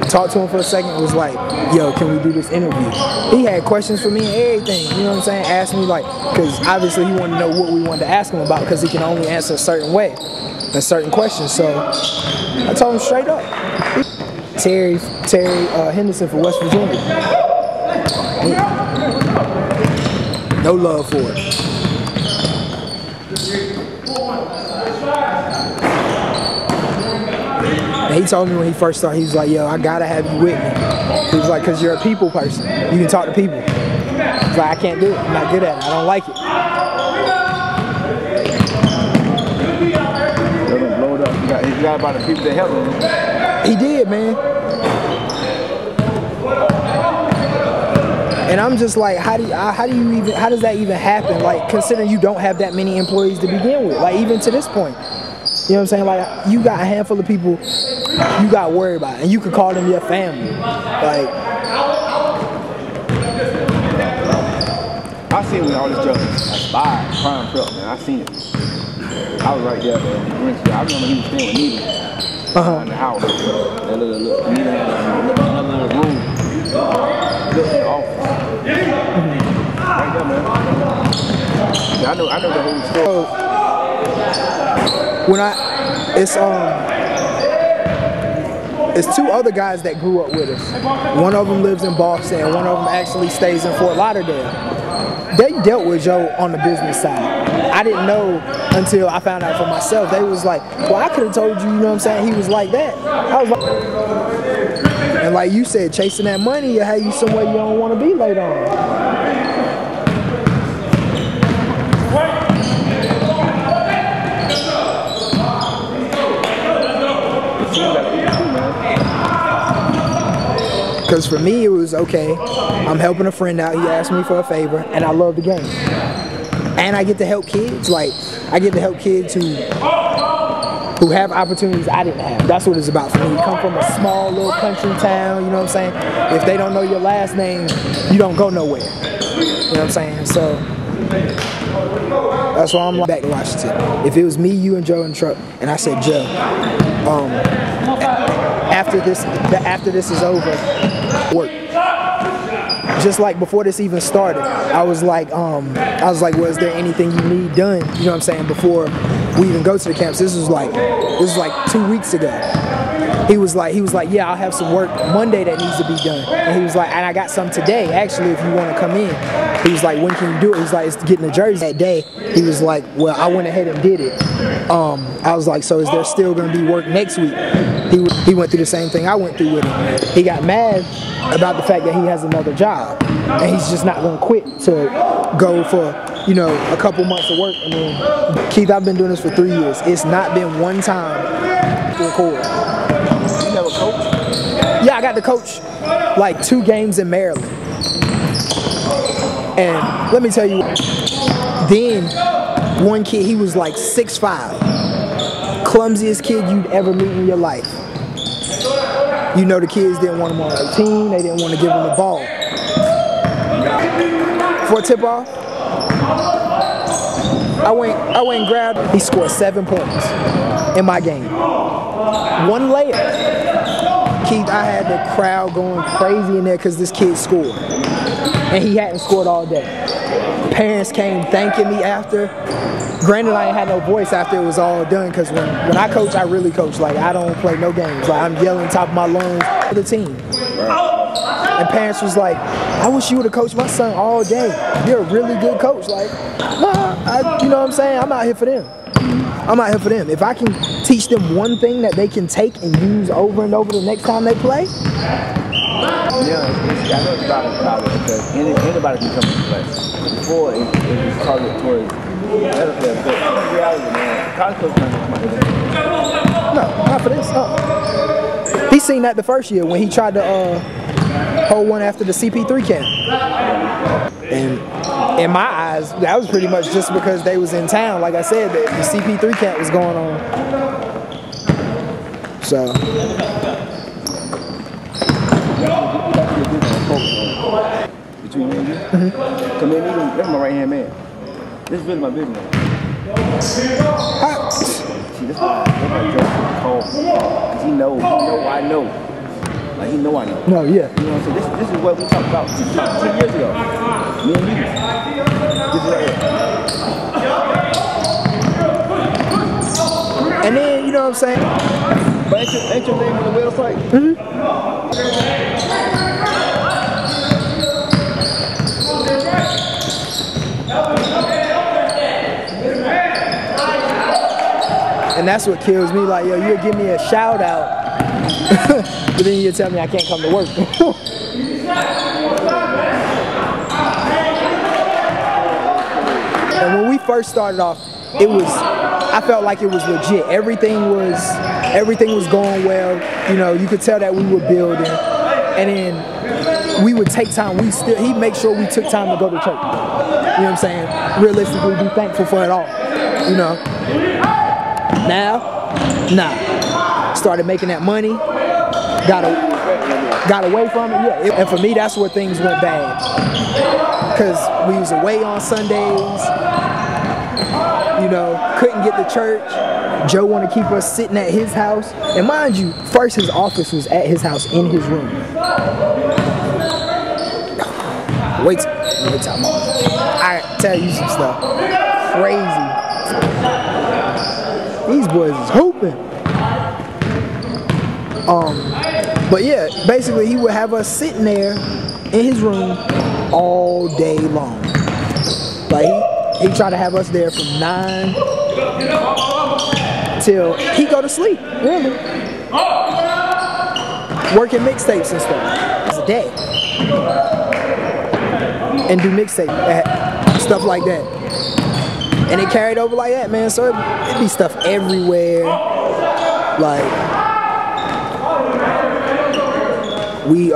Talked to him for a second, was like, yo, can we do this interview? He had questions for me and everything, you know what I'm saying? Asked me like, because obviously he wanted to know what we wanted to ask him about because he can only answer a certain way and certain questions. So I told him straight up. Terry Henderson for West Virginia. No love for it. And he told me when he first started, he was like, yo, I gotta have you with me. He was like, cause you're a people person. You can talk to people. He's like, I can't do it. I'm not good at it. I don't like it. Blow it up. You got about the people that help him. He did, man. And I'm just like, how does that even happen? Like, considering you don't have that many employees to begin with, like even to this point. You know what I'm saying? Like, you got a handful of people you got to worry about, and you could call them your family. Like, I seen when all this drugs expired, prime truck, man. I seen it. I was right there, man. I remember he was staying with Nita in the house. That little Nita had another little room. Little office. Right there, man. I know the whole story. When it's two other guys that grew up with us. One of them lives in Boston, and one of them actually stays in Fort Lauderdale. They dealt with Joe on the business side. I didn't know until I found out for myself. They was like, well, I could have told you, you know what I'm saying, he was like that. I was like, and like you said, chasing that money will have you somewhere you don't want to be later on. Because for me, it was okay. I'm helping a friend out. He asked me for a favor, and I love the game. And I get to help kids. Like, I get to help kids who have opportunities I didn't have. That's what it's about for me. You come from a small little country town, you know what I'm saying? If they don't know your last name, you don't go nowhere. You know what I'm saying? So that's why I'm back to Washington. If it was me, you, and Joe in the truck, and I said, Joe, after this is over, work. Just like before this even started, I was like, well, is there anything you need done? You know what I'm saying? Before we even go to the camps, this was like 2 weeks ago. He was like, yeah, I'll have some work Monday that needs to be done. And he was like, and I got some today, actually, if you want to come in. He was like, when can you do it? He was like, it's getting the jersey that day. He was like, well, I went ahead and did it. I was like, so is there still going to be work next week? He went through the same thing I went through with him. He got mad about the fact that he has another job. And he's just not going to quit to go for, you know, a couple months of work. And then, Keith, I've been doing this for 3 years. It's not been one time to record. You never coach? Yeah, I got to coach like 2 games in Maryland. And let me tell you, then one kid, he was like 6'5", clumsiest kid you'd ever meet in your life. You know, the kids didn't want him on their team. They didn't want to give him the ball. For a tip-off, I went and grabbed him. He scored 7 points in my game. 1 layup. Keith, I had the crowd going crazy in there because this kid scored. And he hadn't scored all day. Parents came thanking me after. Granted, I ain't had no voice after it was all done, because when I coach, I really coach. Like, I don't play no games. Like, I'm yelling top of my lungs for the team. And parents was like, I wish you would have coached my son all day. You're a really good coach. Like, nah, you know what I'm saying? I'm out here for them. I'm out here for them. If I can teach them one thing that they can take and use over and over the next time they play. Yeah, I know it's about it because anybody can come to play. Before it was targeted towards better players, but in reality, man, college coach not going to No, not for this. He seen that the first year when he tried to hold one after the CP3 camp. And in my eyes, that was pretty much just because they was in town. Like I said, the CP3 camp was going on. So. Between me and you? Come in, that's my right hand man. This is really my business. See, this why Joe cold. Cause he know I know. Like he know I know. No, yeah. You know what I'm saying? This is what we talked about 10 years ago. Me and you. This is right here. And then, you know what I'm saying? But ain't your name on the website? Mm-hmm. And that's what kills me. Like, yo, you'll give me a shout out, but then you tell me I can't come to work. And when we first started off, I felt like it was legit. Everything was going well. You know, you could tell that we were building. And then we would take time. He'd make sure we took time to go to church. You know what I'm saying? Realistically, be thankful for it all. You know. Now, nah. Started making that money. Got away from it. Yeah. And for me, that's where things went bad. Because we was away on Sundays. You know, couldn't get to church. Joe wanted to keep us sitting at his house. And mind you, first his office was at his house in his room. Wait till I tell you some stuff. Crazy. These boys is hooping. But yeah, basically he would have us sitting there in his room all day long. Like he tried to have us there from 9 till he go to sleep, really. Working mixtapes and stuff. It's a day. And do mixtape, stuff like that. And it carried over like that, man. So it'd be stuff everywhere. Like, we,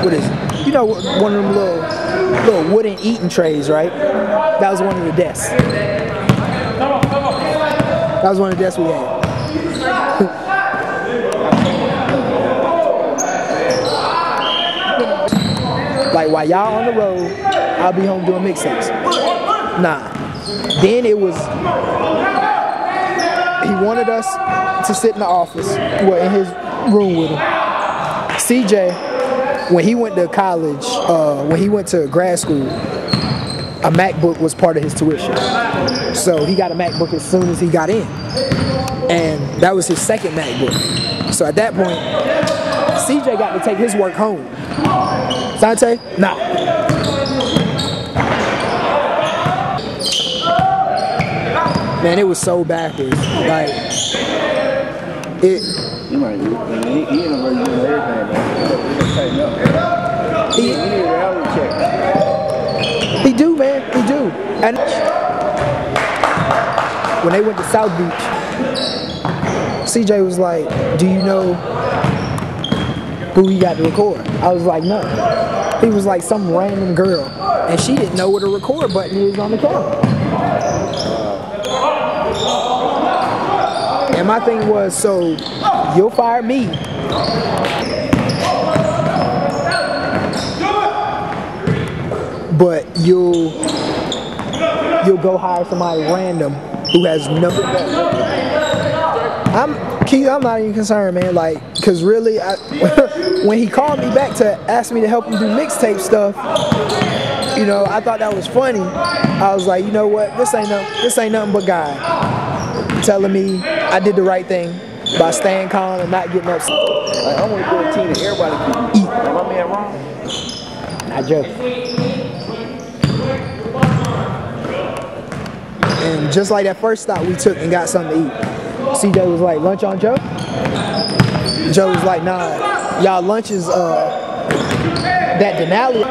what is it? You know, one of them little wooden eating trays, right? That was one of the desks. That was one of the desks we had. Like, while y'all on the road, I'll be home doing mixtapes. Nah. Then it was, he wanted us to sit in the office, well, in his room with him. CJ, when he went to college, when he went to grad school, a MacBook was part of his tuition. So he got a MacBook as soon as he got in. And that was his second MacBook. So at that point, CJ got to take his work home. Sante? Nah. Man, it was so backwards. Like, it. You might do. He in a version of everything, man. Tighten up. He need a reality check. He do, man. He do. And when they went to South Beach, CJ was like, "Do you know who he got to record?" I was like, "No." He was like, "Some random girl," and she didn't know what a record button is on the camera. And my thing was, so you'll fire me, but you'll go hire somebody random who has no. Keith, I'm not even concerned, man. Like, cause really, when he called me back to ask me to help him do mixtape stuff, you know, I thought that was funny. I was like, you know what? This ain't nothing but God telling me I did the right thing by staying calm and not getting upset. Like, I want to build a team that everybody can eat. Am my man wrong? Not joking. And just like that first stop we took and got something to eat, CJ was like, "Lunch on Joe?" Joe was like, "Nah, y'all lunch is that Denali."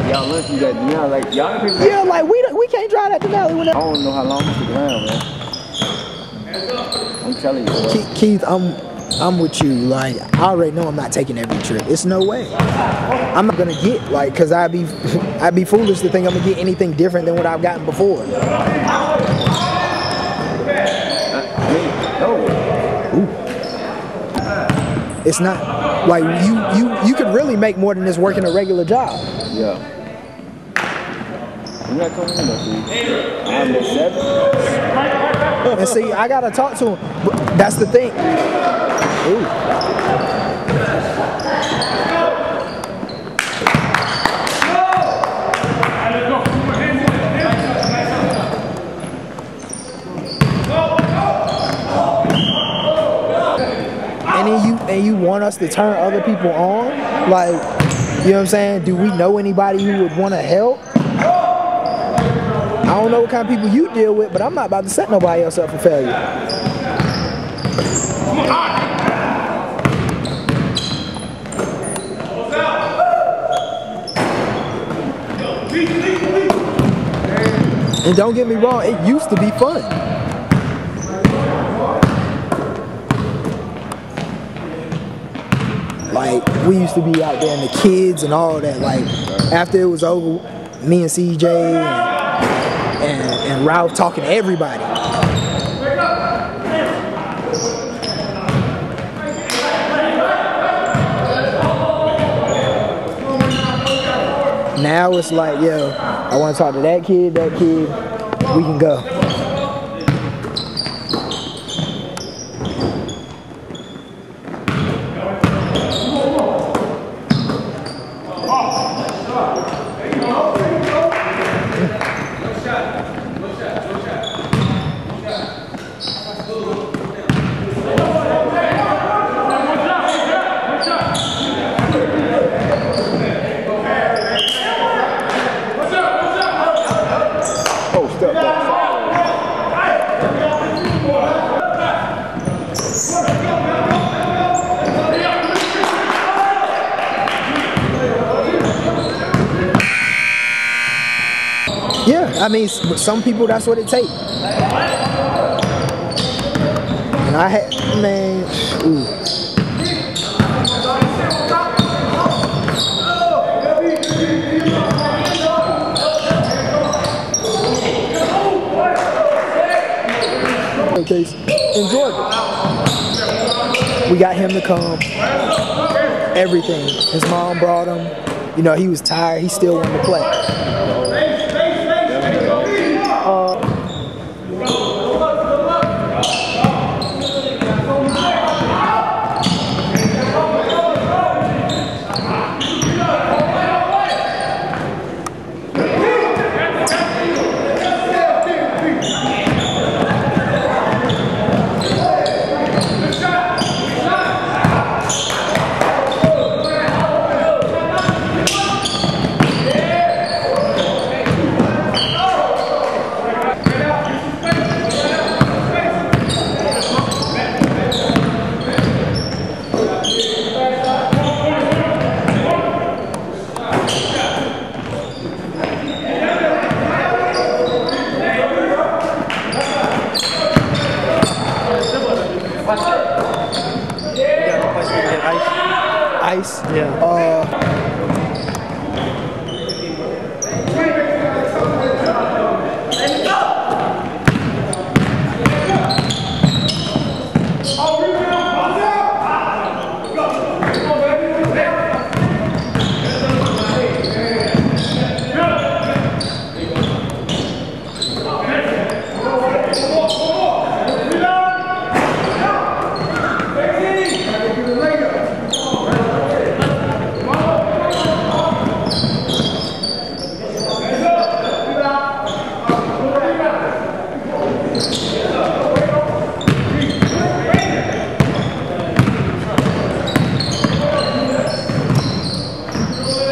Y'all lunch is that Denali, like y'all people. Yeah, like we can't drive that Denali with that. I don't know how long it's around, man. I'm telling you. Keith, I'm with you. Like, I already know I'm not taking every trip. It's no way. I'm not gonna get, like, cause I'd be foolish to think I'm gonna get anything different than what I've gotten before. It's not like you could really make more than this working a regular job. Yeah. You're not coming in there, see. I'm at 7. And see, I gotta talk to him. But that's the thing. Ooh. And you want us to turn other people on? Like, you know what I'm saying? Do we know anybody who would want to help? I don't know what kind of people you deal with, but I'm not about to set nobody else up for failure. And don't get me wrong, it used to be fun. Like, we used to be out there and the kids and all that. Like, after it was over, me and CJ and Ralph talking to everybody. Now it's like, yo, I want to talk to that kid, we can go. I mean, some people, that's what it takes. And I had, man, ooh. Okay, in Georgia, we got him to come. Everything. His mom brought him. You know, he was tired. He still wanted to play. Ice. Yeah.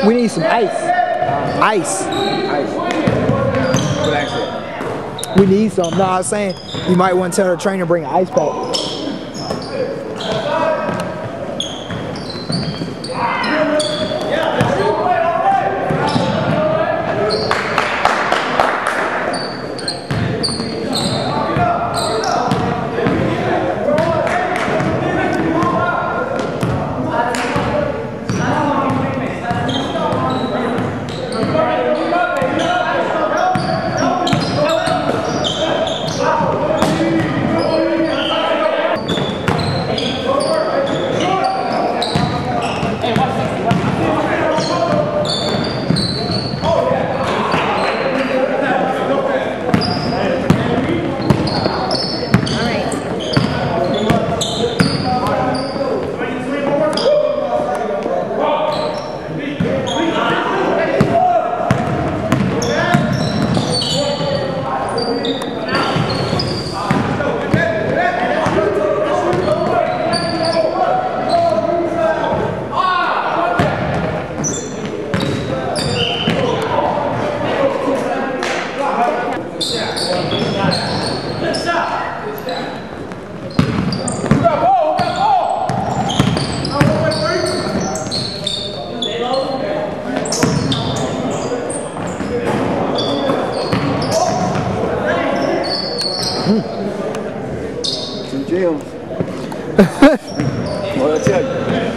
We need some ice. Ice. What accent? We need some. No, I was saying you might want to tell the trainer to bring an ice pack. Gems. What I tell you?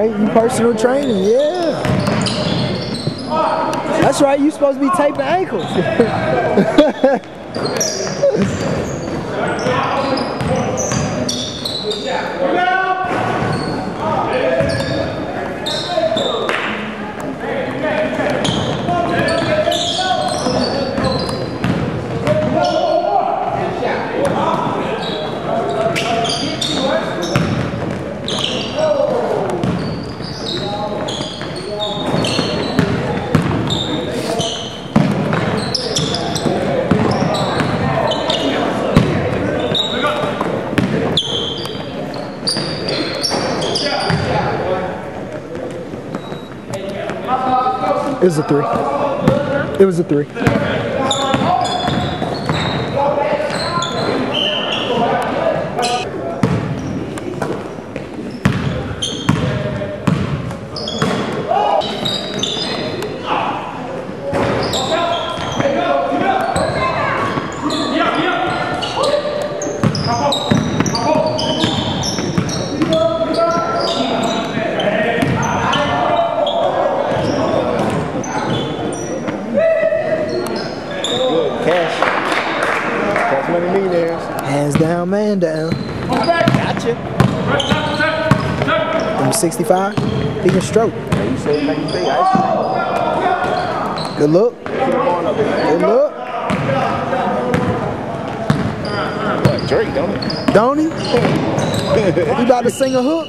right, you personal training, yeah. That's right, you supposed to be taping ankles. It was a 3. It was a 3. Hands down, man down. Gotcha. Number 65. He can stroke. Good look. Good look. What, Drake, don't he? Don't he? He about to sing a hook.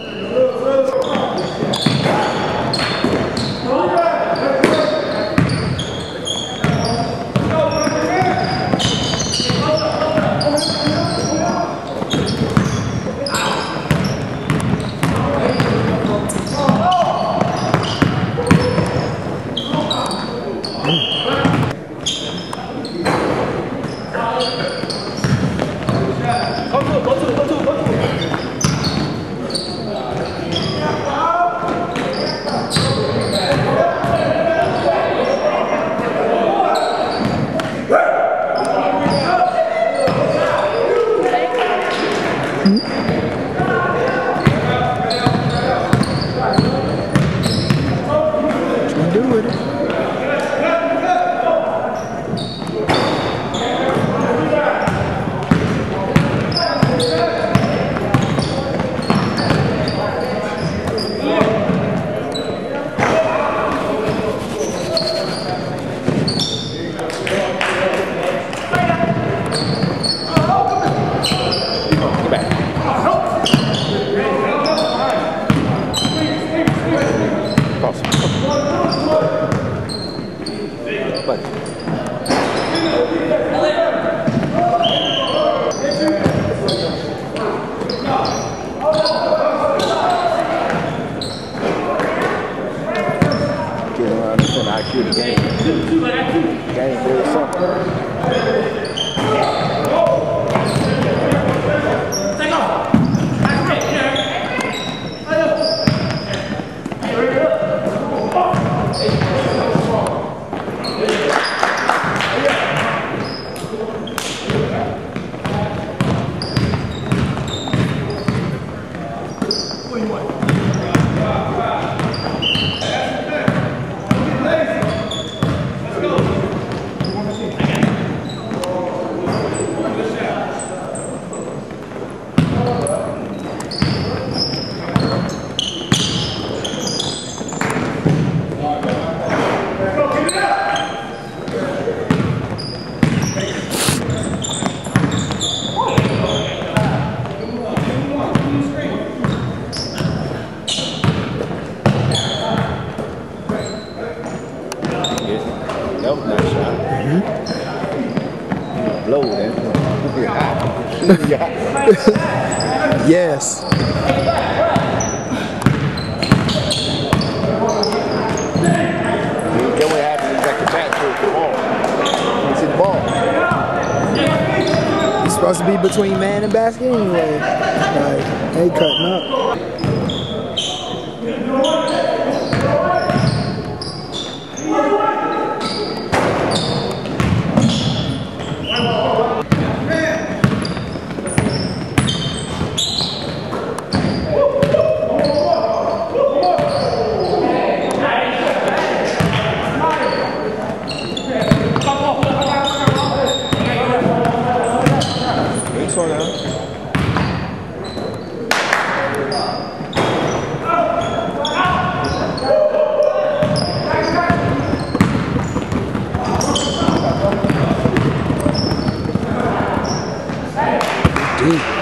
Yes. Then what happens is like the back to the ball. You see the ball. He's supposed to be between man and basket anyway. Like, they cutting up. Heath.